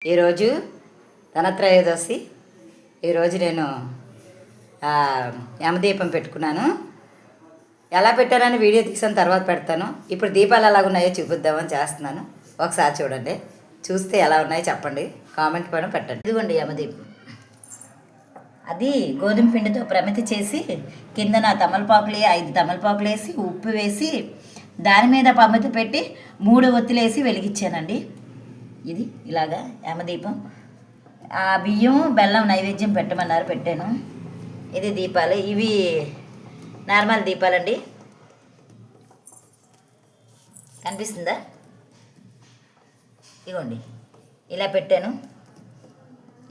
ఈరోజు ధనత్రయోదశి. ఈరోజు నేను యమదీపం పెట్టుకున్నాను. ఎలా పెట్టానని వీడియో తీసిన తర్వాత పెడతాను. ఇప్పుడు దీపాలు ఎలాగున్నాయో చూపిద్దామని చేస్తున్నాను. ఒకసారి చూడండి, చూస్తే ఎలా ఉన్నాయో చెప్పండి, కామెంట్ పైన పెట్టండి. ఇదిగోండి యమదీపం. అది గోధుమ పిండితో ప్రమితి చేసి కిందన తమలపాకులు 5 తమలపాకులు వేసి ఉప్పు వేసి దాని మీద ప్రమితి పెట్టి 3 ఒత్తులు వేసి వెలిగించానండి. ఇది ఇలాగా యమదీపం. ఆ బియ్యం బెల్లం నైవేద్యం పెట్టమన్నారు, పెట్టాను. ఇది దీపాలు, ఇవి నార్మల్ దీపాలండి. కనిపిస్తుందా? ఇగోండి ఇలా పెట్టాను.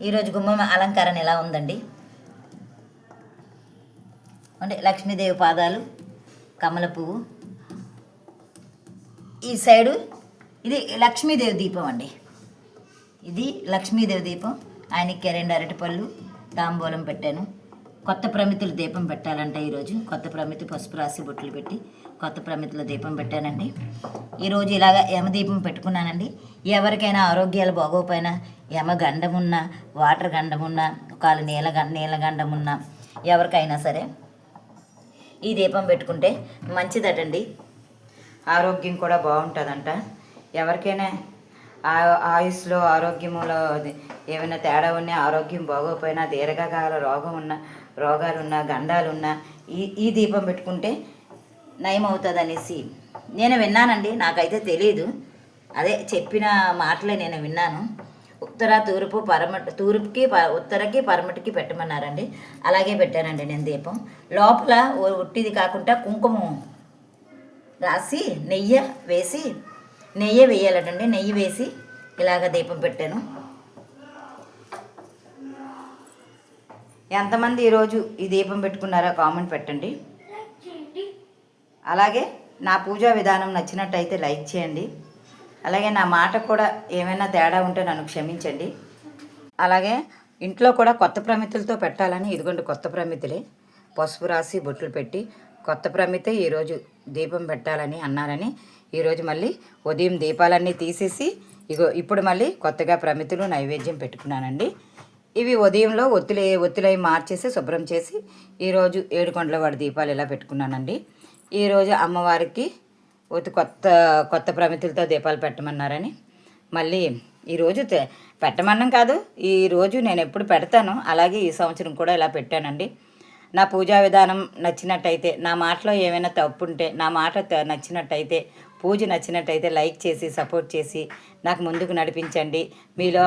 ఈరోజు గుమ్మం అలంకరణ ఎలా ఉందండి అంటే లక్ష్మీదేవి పాదాలు, కమల పువ్వు, ఈ సైడు ఇది లక్ష్మీదేవి దీపం అండి. ఇది లక్ష్మీదేవి దీపం. ఆయనకి 2 అరటిపళ్ళు తాంబూలం పెట్టాను. కొత్త ప్రమితులు దీపం పెట్టాలంటే ఈరోజు కొత్త ప్రమితి పసుపు రాసి బొట్లు పెట్టి కొత్త ప్రమితుల దీపం పెట్టానండి. ఈరోజు ఇలాగ యమదీపం పెట్టుకున్నానండి. ఎవరికైనా ఆరోగ్యాలు బాగోపోయినా, యమ గండం ఉన్నా, వాటర్ గండం ఉన్నా, ఒకవేళ నీలగండం ఉన్నా, ఎవరికైనా సరే ఈ దీపం పెట్టుకుంటే మంచిదటండి. ఆరోగ్యం కూడా బాగుంటుందంట. ఎవరికైనా ఆయుస్లో ఆరోగ్యములో ఏమైనా తేడా ఉన్నా, ఆరోగ్యం బాగోపోయినా, దీర్ఘకాల రోగాలున్నా, గండాలున్నా ఈ దీపం పెట్టుకుంటే నయం అవుతుంది అనేసి నేను విన్నానండి. నాకైతే తెలియదు, అదే చెప్పిన మాటలే నేను విన్నాను. తూర్పుకి ఉత్తరకి పరమటికి పెట్టమన్నారండి. అలాగే పెట్టానండి నేను దీపం. లోపల ఒట్టిది కాకుండా కుంకుమ రాసి నెయ్యి వేయాలటండి. నెయ్యి వేసి ఇలాగ దీపం పెట్టాను. ఎంతమంది ఈరోజు ఈ దీపం పెట్టుకున్నారో కామెంట్ పెట్టండి. అలాగే నా పూజా విధానం నచ్చినట్టయితే లైక్ చేయండి. అలాగే నా మాట కూడా ఏమైనా తేడా ఉంటే నన్ను క్షమించండి. అలాగే ఇంట్లో కూడా కొత్త ప్రమితులతో పెట్టాలని, ఇదిగోండి కొత్త ప్రమితులే, పసుపు రాసి బొట్లు పెట్టి కొత్త ప్రమితే ఈరోజు దీపం పెట్టాలని అన్నారని ఈరోజు మళ్ళీ ఉదయం దీపాలన్నీ తీసేసి ఇప్పుడు మళ్ళీ కొత్తగా ప్రమితులు నైవేద్యం పెట్టుకున్నానండి. ఇవి ఉదయంలో ఒత్తులై మార్చేసి శుభ్రం చేసి ఈరోజు 7 కొండల వాడి దీపాలు ఇలా పెట్టుకున్నానండి. ఈరోజు అమ్మవారికి కొత్త ప్రమితులతో దీపాలు పెట్టమన్నారని మళ్ళీ ఈరోజు పెట్టమన్నాం కాదు, ఈరోజు నేను ఎప్పుడు పెడతాను, అలాగే ఈ సంవత్సరం కూడా ఇలా పెట్టానండి. నా పూజా విధానం నచ్చినట్టయితే, నా మాటలో ఏమైనా తప్పు ఉంటే, నా మాట నచ్చినట్టయితే, పూజ నచ్చినట్టయితే లైక్ చేసి సపోర్ట్ చేసి నాకు ముందుకు నడిపించండి. మీలో